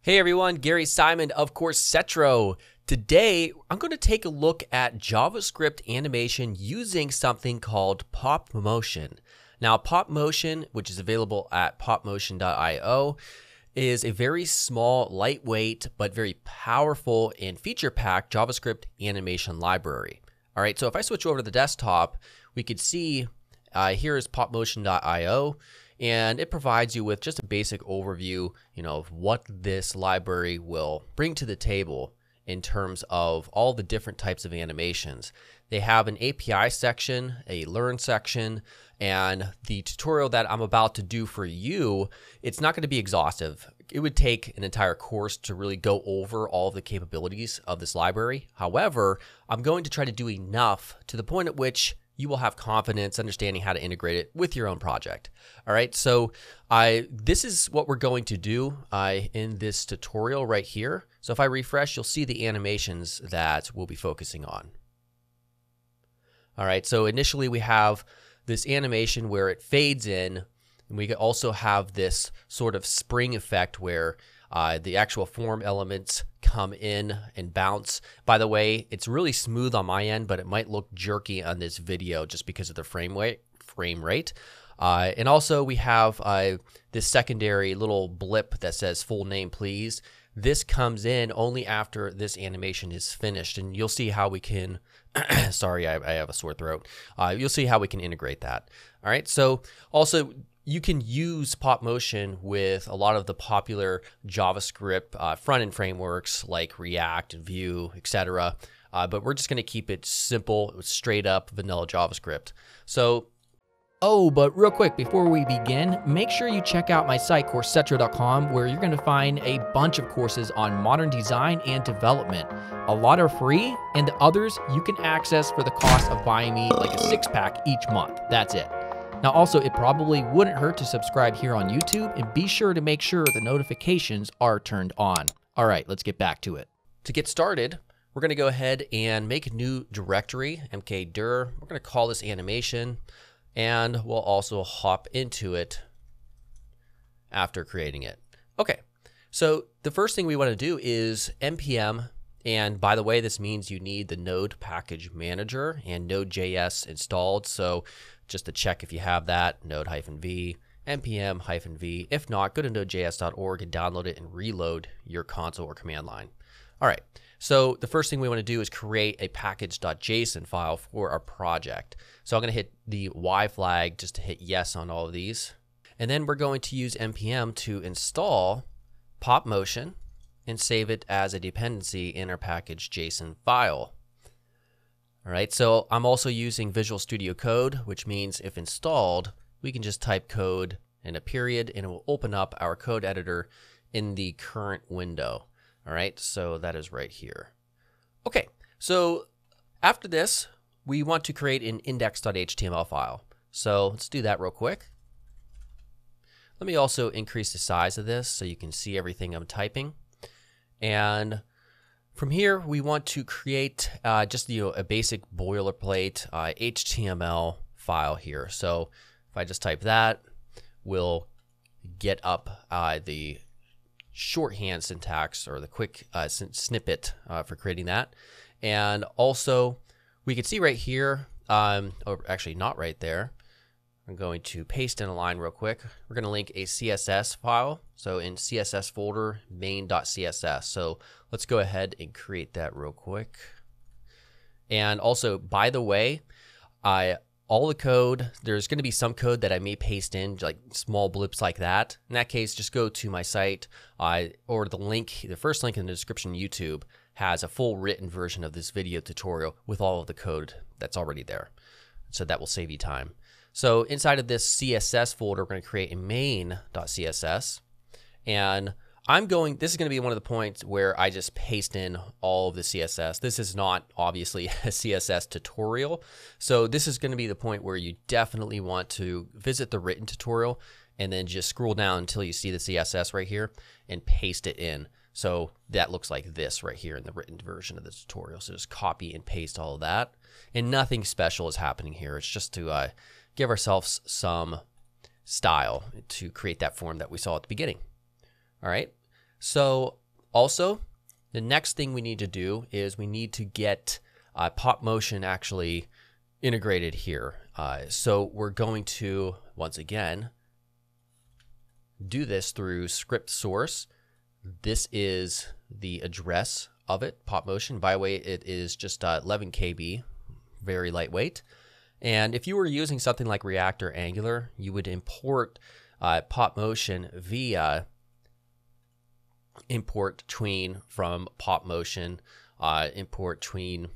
Hey everyone, Gary Simon of Coursetro. Today, I'm going to take a look at JavaScript animation using something called Popmotion. Now, Popmotion, which is available at popmotion.io, is a very small, lightweight, but very powerful and feature-packed JavaScript animation library. All right, so if I switch over to the desktop, we could see here is popmotion.io. And it provides you with just a basic overview, of what this library will bring to the table in terms of all the different types of animations. They have an API section, a Learn section, and the tutorial that I'm about to do for you, it's not going to be exhaustive. It would take an entire course to really go over all of the capabilities of this library. However, I'm going to try to do enough to the point at which you will have confidence understanding how to integrate it with your own project. All right, so this is what we're going to do in this tutorial right here. So if I refresh, you'll see the animations that we'll be focusing on. All right, so initially we have this animation where it fades in, and we also have this sort of spring effect where the actual form elements come in and bounce. By the way, it's really smooth on my end, but it might look jerky on this video just because of the frame rate. And also we have this secondary little blip that says full name please. This comes in only after this animation is finished, and you'll see how we can sorry, I have a sore throat. You'll see how we can integrate that. All right, so also you can use Popmotion with a lot of the popular JavaScript front-end frameworks like React and Vue, etc. But we're just going to keep it simple, straight up vanilla JavaScript. So, but real quick, before we begin, make sure you check out my site, Coursetro.com, where you're going to find a bunch of courses on modern design and development. A lot are free, and the others you can access for the cost of buying me like a 6-pack each month. That's it. Now also, it probably wouldn't hurt to subscribe here on YouTube, and be sure to make sure the notifications are turned on. All right, let's get back to it. To get started, we're going to go ahead and make a new directory, mkdir. We're going to call this animation, and we'll also hop into it after creating it. Okay, so the first thing we want to do is npm, and by the way, this means you need the Node package manager and Node.js installed. So just to check if you have that, node-v, npm-v. If not, go to nodejs.org and download it and reload your console or command line. All right, so the first thing we want to do is create a package.json file for our project. So I'm going to hit the Y flag just to hit yes on all of these. And then we're going to use npm to install Popmotion and save it as a dependency in our package.json file. All right, so I'm also using Visual Studio Code, which means if installed, we can just type code and a period, and it will open up our code editor in the current window. All right, so that is right here. Okay, so after this, we want to create an index.html file. So let's do that real quick. Let me also increase the size of this so you can see everything I'm typing. And from here, we want to create just a basic boilerplate HTML file here. So if I just type that, we'll get up the shorthand syntax or the quick snippet for creating that. And also, we can see right here, or actually not right there, I'm going to paste in a line real quick. We're going to link a CSS file. So in CSS folder, main.css. So let's go ahead and create that real quick. And also, by the way, all the code, there's going to be some code that I may paste in, like small blips like that. In that case, just go to my site or the first link in the description. YouTube has a full written version of this video tutorial with all of the code that's already there. So that will save you time. So inside of this CSS folder, we're going to create a main.css. And this is going to be one of the points where I just paste in all of the CSS. This is not obviously a CSS tutorial. So this is going to be the point where you definitely want to visit the written tutorial and then just scroll down until you see the CSS right here and paste it in. So that looks like this right here in the written version of the tutorial. So just copy and paste all of that. And nothing special is happening here. It's just to give ourselves some style to create that form that we saw at the beginning. All right. So also, the next thing we need to do is we need to get Popmotion actually integrated here. So we're going to, once again, do this through script source. This is the address of it, Popmotion. By the way, it is just 11 KB, very lightweight. And if you were using something like React or Angular, you would import Popmotion via import Tween from Popmotion, import Tween,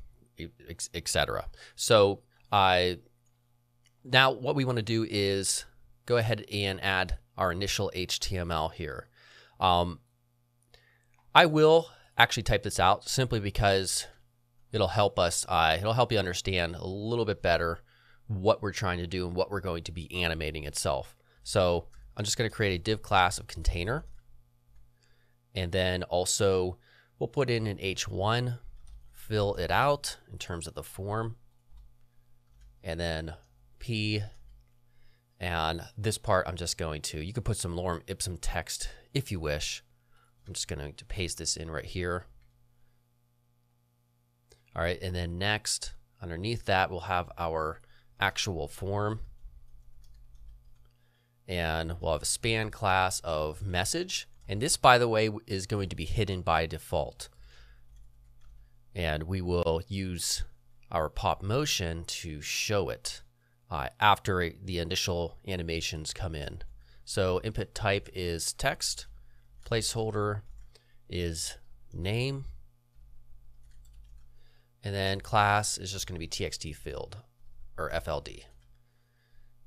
etc. So now what we want to do is go ahead and add our initial HTML here. I will actually type this out simply because it'll help us, it'll help you understand a little bit better what we're trying to do and what we're going to be animating itself. So I'm just going to create a div class of container. And then also we'll put in an H1, fill it out in terms of the form. And then P, and this part I'm just going to, you could put some lorem ipsum text if you wish. I'm just going to paste this in right here. All right, and then next, underneath that, we'll have our actual form. And we'll have a span class of message. And this, by the way, is going to be hidden by default. And we will use our Popmotion to show it after the initial animations come in. So input type is text, placeholder is name, and then class is just going to be txt field or FLD.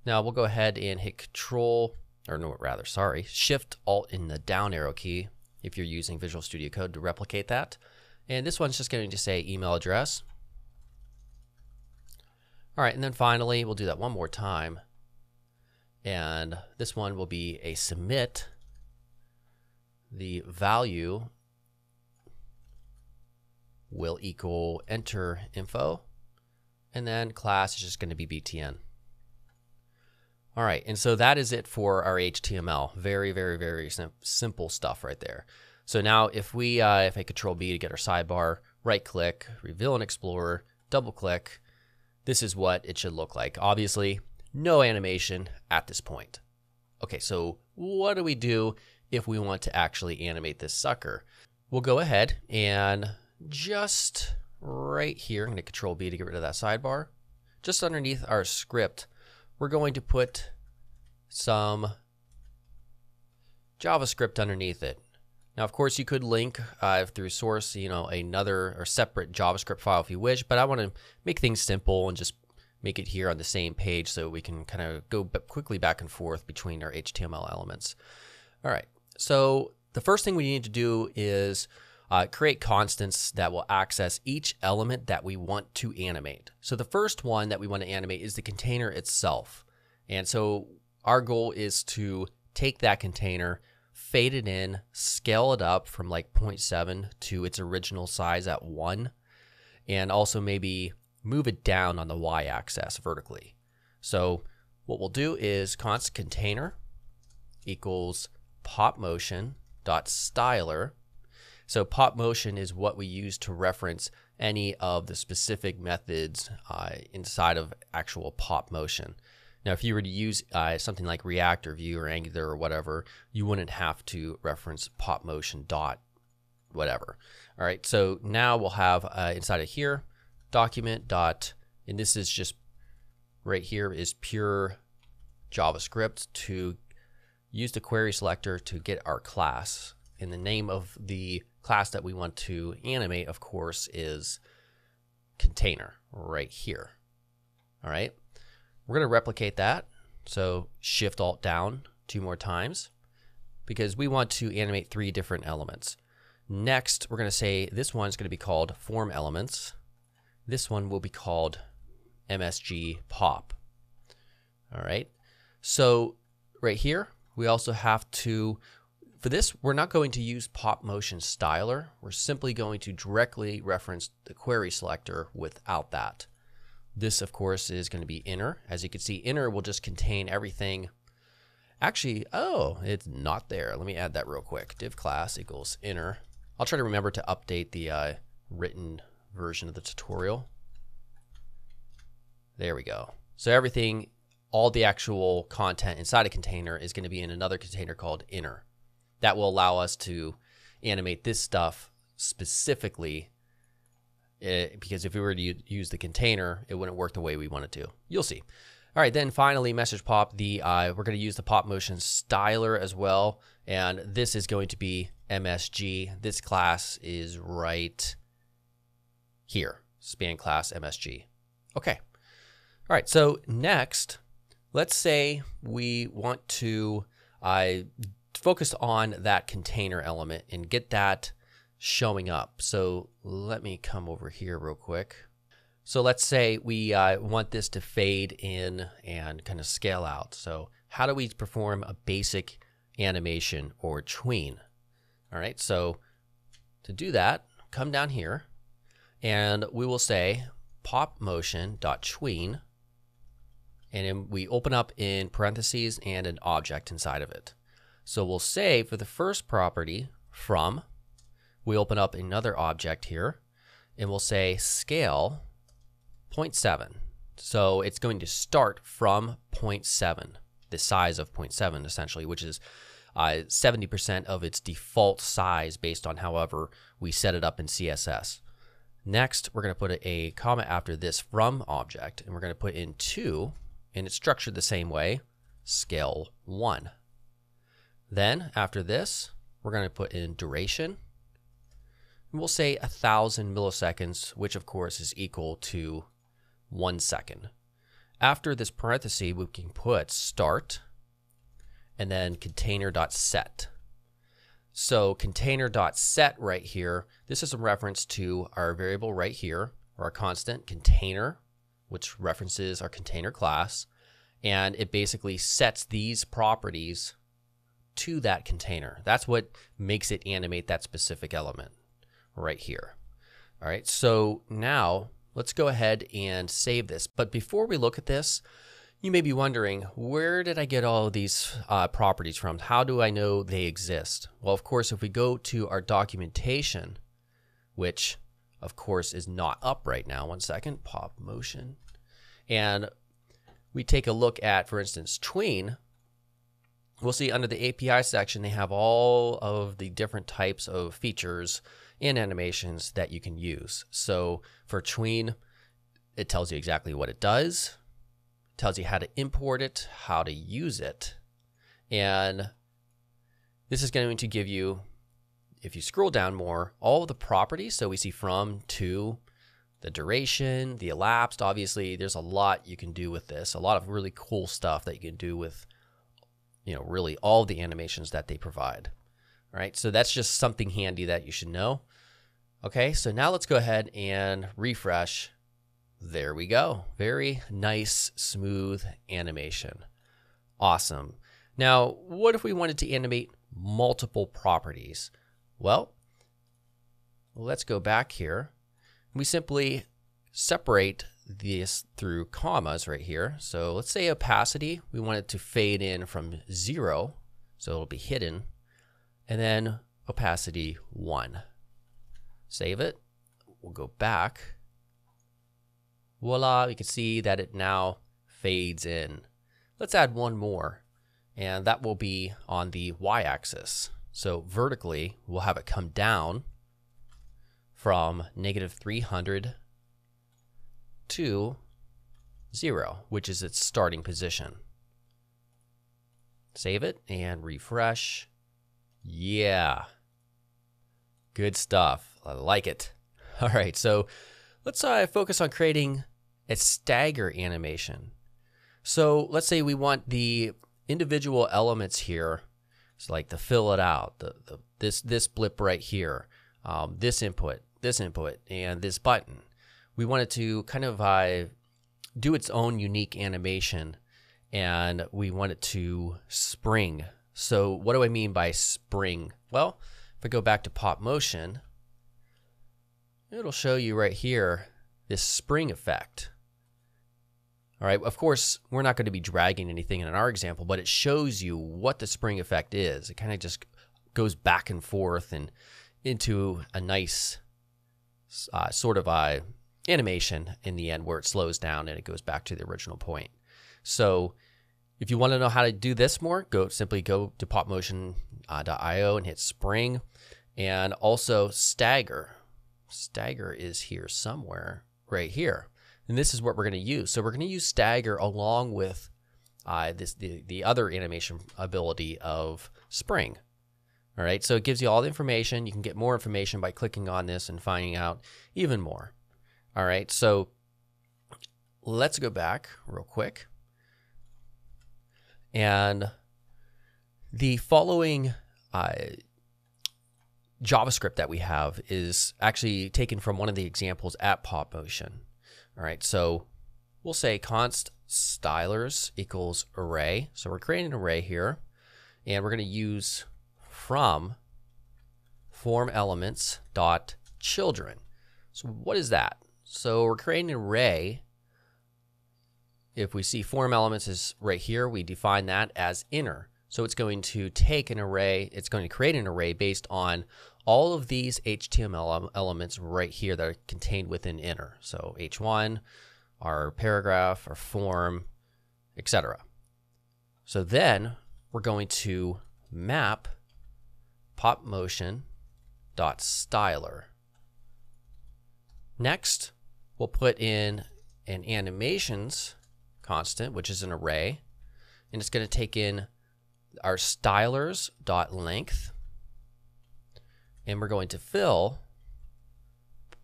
Now we'll go ahead and hit Shift Alt in the down arrow key if you're using Visual Studio Code to replicate that. And this one's just going to say email address. All right, and then finally we'll do that one more time. And this one will be a submit. The value will equal enter info, and then class is just going to be btn. All right, and so that is it for our HTML. Very, very, very simple stuff right there. So now if we, if I Control B to get our sidebar, right click, reveal in Explorer, double click, this is what it should look like. Obviously, no animation at this point. Okay, so what do we do if we want to actually animate this sucker? We'll go ahead and just right here, I'm going to Control B to get rid of that sidebar. Just underneath our script, we're going to put some JavaScript underneath it. Now, of course, you could link through source, another or separate JavaScript file if you wish, but I want to make things simple and just make it here on the same page so we can kind of go quickly back and forth between our HTML elements. All right, so the first thing we need to do is create constants that will access each element that we want to animate. So the first one that we want to animate is the container itself. And so our goal is to take that container, fade it in, scale it up from like 0.7 to its original size at 1, and also maybe move it down on the y-axis vertically. So what we'll do is const container equals popmotion.styler. So Popmotion is what we use to reference any of the specific methods inside of actual Popmotion. Now, if you were to use something like React or Vue or Angular or whatever, you wouldn't have to reference Popmotion dot whatever. All right, so now we'll have inside of here, document dot, and this is just right here is pure JavaScript to use the query selector to get our class. And the name of the class that we want to animate, of course, is container right here. All right, we're going to replicate that. So Shift Alt down 2 more times because we want to animate 3 different elements. Next, we're going to say this one's going to be called form elements. This one will be called MSG pop. All right, so right here, we also have to, for this, we're not going to use Popmotion styler. We're simply going to directly reference the query selector without that. This, of course, is going to be inner. As you can see, inner will just contain everything Actually, oh, it's not there. Let me add that real quick. Div class equals inner. I'll try to remember to update the written version of the tutorial. There we go. So everything, all the actual content inside a container is going to be in another container called inner. That will allow us to animate this stuff specifically, because if we were to use the container, it wouldn't work the way we want it to. You'll see. All right, then finally, message pop. We're going to use the Popmotion styler as well, and this is going to be MSG. This class is right here, span class MSG. Okay. All right, so next, let's say we want to focus on that container element and get that showing up. So let me come over here real quick. So let's say we want this to fade in and kind of scale out. So how do we perform a basic animation or tween? All right, so to do that, come down here and we will say popmotion.tween, and then we open up in parentheses and an object inside of it. So we'll say for the first property from, we open up another object here and we'll say scale 0.7. So it's going to start from 0.7, the size of 0.7 essentially, which is 70% of its default size based on however we set it up in CSS. Next, we're going to put a comma after this from object, and we're going to put in 2, and it's structured the same way, scale 1. Then after this, we're going to put in duration, and we'll say 1,000 milliseconds, which of course is equal to 1 second. After this parenthesis, we can put start and then container.set. So container.set right here, this is a reference to our variable right here, or our constant container, which references our container class, and it basically sets these properties to that container. That's what makes it animate that specific element right here. All right, so now let's go ahead and save this. But before we look at this, you may be wondering, where did I get all of these properties from? How do I know they exist? Well, of course, if we go to our documentation, which of course is not up right now, one second, Popmotion, and we take a look at, for instance, Tween, we'll see under the API section, they have all of the different types of features and animations that you can use. So for Tween, it tells you exactly what it does, tells you how to import it, how to use it. And this is going to give you, if you scroll down more, all of the properties. So we see from, to, the duration, the elapsed. Obviously, there's a lot you can do with this. A lot of really cool stuff that you can do with, really all the animations that they provide. All right, so that's just something handy that you should know. Okay, so now let's go ahead and refresh. There we go. Very nice, smooth animation. Awesome. Now, what if we wanted to animate multiple properties? Well, let's go back here. We simply separate this through commas right here. So let's say opacity, we want it to fade in from 0, so it'll be hidden, and then opacity 1. Save it. We'll go back. Voila, you can see that it now fades in. Let's add one more, and that will be on the y-axis. So vertically, we'll have it come down from -300 to 0, which is its starting position. Save it and refresh. Yeah. Good stuff. I like it. All right, so let's focus on creating a stagger animation. So let's say we want the individual elements here, so like to fill it out, this blip right here, this input, and this button. We want it to kind of do its own unique animation, and we want it to spring. So what do I mean by spring? Well, if I go back to Popmotion, it'll show you right here this spring effect. All right, of course, we're not going to be dragging anything in our example, but it shows you what the spring effect is. It kind of just goes back and forth and into a nice sort of animation in the end where it slows down and it goes back to the original point. So if you want to know how to do this more, simply go to popmotion.io and hit spring, and also Stagger. Stagger is here somewhere, right here. And this is what we're going to use. So we're going to use Stagger along with the other animation ability of spring. All right, so it gives you all the information. You can get more information by clicking on this and finding out even more. All right, so let's go back real quick. And the following JavaScript that we have is actually taken from one of the examples at Popmotion. All right, so we'll say const stylers equals array. So we're creating an array here, and we're going to use from form elements dot children. So what is that? So we're creating an array. If we see form elements is right here, we define that as inner. So it's going to take an array, it's going to create an array based on all of these HTML elements right here that are contained within inner. So h1, our paragraph, our form, etc. So then we're going to map popmotion.styler. Next, we'll put in an animations constant, which is an array, and it's going to take in our stylers.length, and we're going to fill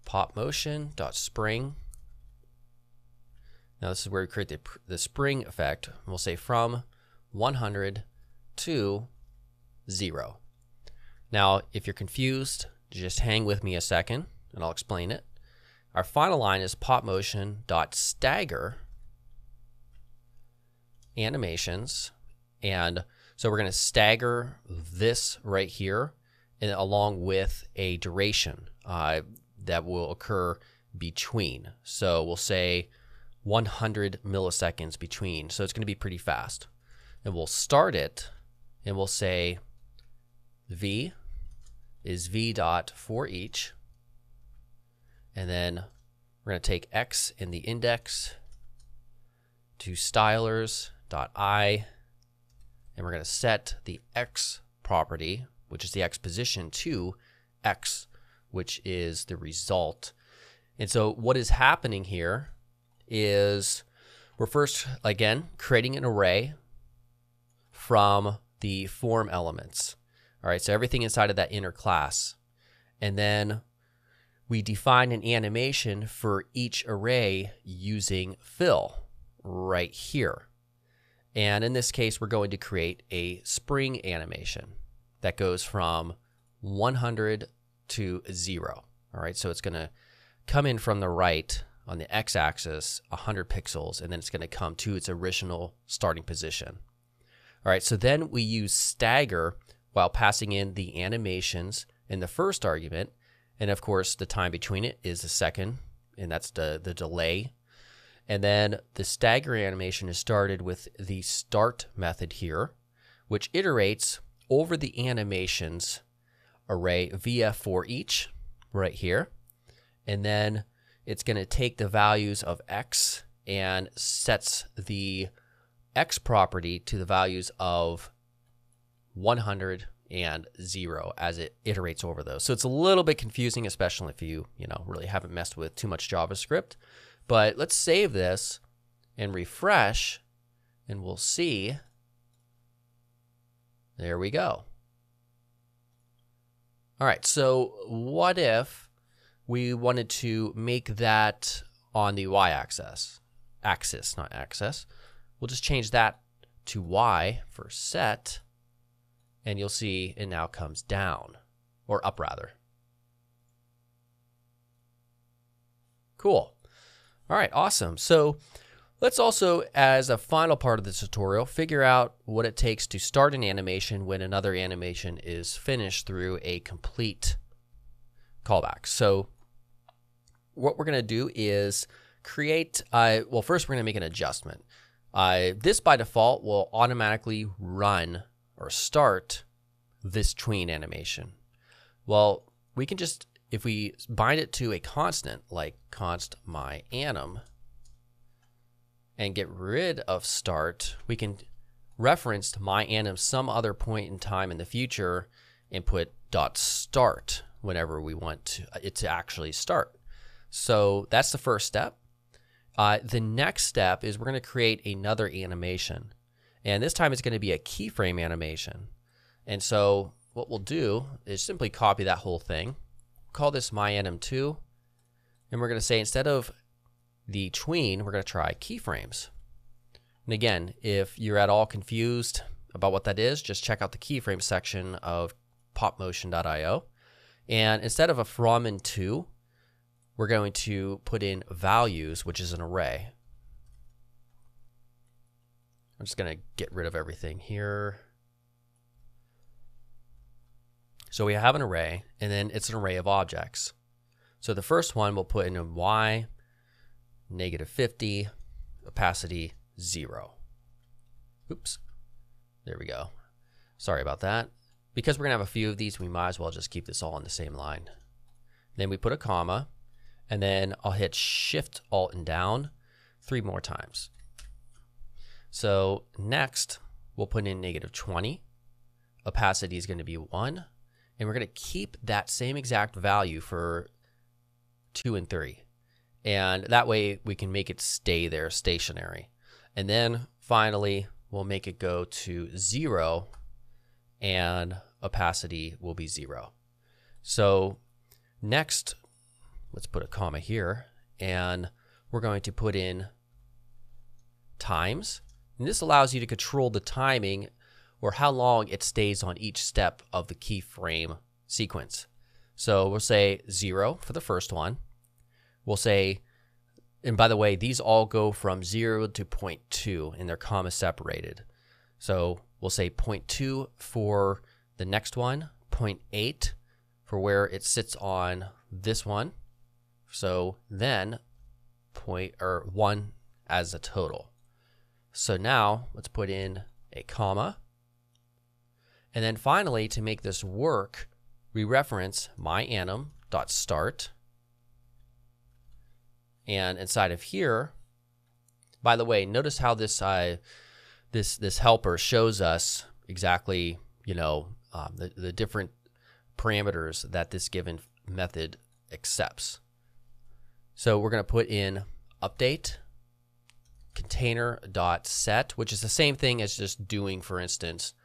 popmotion.spring. Now this is where we create the spring effect. We'll say from 100 to 0. Now, if you're confused, just hang with me a second, and I'll explain it. Our final line is popmotion.stagger animations, and so we're going to stagger this right here, and along with a duration that will occur between. So we'll say 100 milliseconds between. So it's going to be pretty fast. And we'll start it, and we'll say v is v dot for each, and then we're going to take x in the index to stylers.i, and we're going to set the x property, which is the x position, to x, which is the result. And so what is happening here is we're first, again, creating an array from the form elements. All right, so everything inside of that inner class. And then we define an animation for each array using fill right here. And in this case, we're going to create a spring animation that goes from 100 to 0. All right, so it's going to come in from the right on the x-axis 100 pixels, and then it's going to come to its original starting position. All right, so then we use stagger while passing in the animations in the first argument, and of course the time between it is the second, and that's the delay. And then the stagger animation is started with the start method here, which iterates over the animations array via for each right here. And then it's going to take the values of x and sets the x property to the values of 100 and 0 as it iterates over those. So it's a little bit confusing, especially if you really haven't messed with too much JavaScript. But let's save this and refresh, and we'll see. There we go. All right, so what if we wanted to make that on the y-axis? Axis, not axis. We'll just change that to y for set, and you'll see it now comes down, or up rather. Cool. All right, awesome. So let's also, as a final part of the tutorial, figure out what it takes to start an animation when another animation is finished through a complete callback. So what we're going to do is create, well, first we're going to make an adjustment. This by default will automatically run or start this tween animation. Well, we can just, if we bind it to a constant like const my anim and get rid of start, we can reference my anim some other point in time in the future and put .start whenever we want it to actually start. So that's the first step. The next step is we're going to create another animation. And this time it's going to be a keyframe animation. And so what we'll do is simply copy that whole thing. Call this myanim2. And we're going to say instead of the tween, we're going to try keyframes. And again, if you're at all confused about what that is, just check out the keyframe section of popmotion.io. And instead of a from and to, we're going to put in values, which is an array. I'm just going to get rid of everything here. So we have an array, and then it's an array of objects. So the first one we'll put in a y, -50, opacity 0. Oops. There we go. Sorry about that. Because we're going to have a few of these, we might as well just keep this all in the same line. Then we put a comma, and then I'll hit Shift, Alt, and down 3 more times. So next, we'll put in -20. Opacity is going to be 1. And we're going to keep that same exact value for 2 and 3. And that way we can make it stay there stationary. And then finally, we'll make it go to 0 and opacity will be 0. So next, let's put a comma here and we're going to put in times. And this allows you to control the timing or how long it stays on each step of the keyframe sequence. So we'll say 0 for the first one. We'll say, and by the way, these all go from 0 to 0.2 and they're comma separated. So we'll say 0.2 for the next one, 0.8 for where it sits on this one. So then 1 as a total. So now let's put in a comma. And then finally, to make this work, we reference myanim.start. And inside of here, by the way, notice how this this helper shows us exactly, the different parameters that this given method accepts. So we're going to put in update container.set, which is the same thing as just doing, for instance,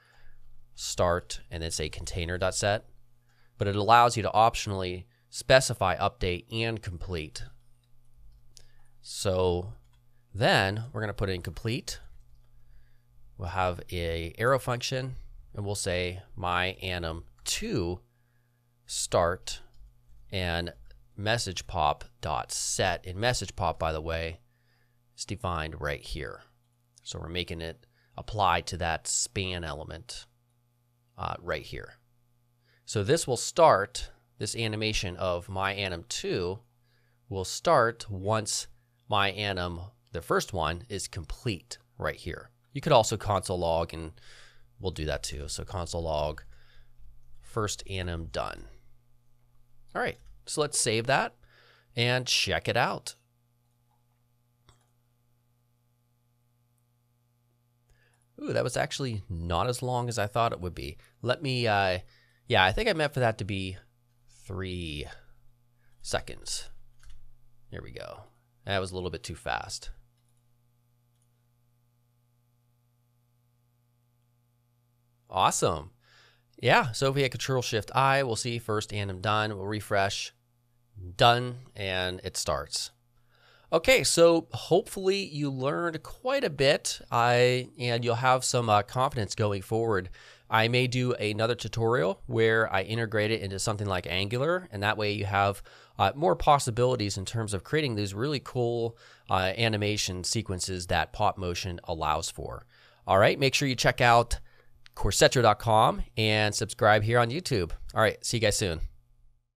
start and then say container.set, but it allows you to optionally specify update and complete. So then we're going to put in complete. We'll have a arrow function and we'll say myanim2 start and message pop.set. And message pop, by the way, is defined right here. So we're making it apply to that span element right here. So this will start, this animation of myanim2 will start once myanim, the first one, is complete right here. You could also console log, and we'll do that too. So console log first anim done. All right, so let's save that and check it out. Ooh, that was actually not as long as I thought it would be. Let me, yeah, I think I meant for that to be 3 seconds. There we go. That was a little bit too fast. Awesome. Yeah, so if we hit Control-Shift-I, we'll see first anim done. We'll refresh, done, and it starts. Okay, so hopefully you learned quite a bit, and you'll have some confidence going forward. I may do another tutorial where I integrate it into something like Angular, and that way you have more possibilities in terms of creating these really cool animation sequences that Popmotion allows for. All right, make sure you check out Coursetro.com and subscribe here on YouTube. All right, see you guys soon.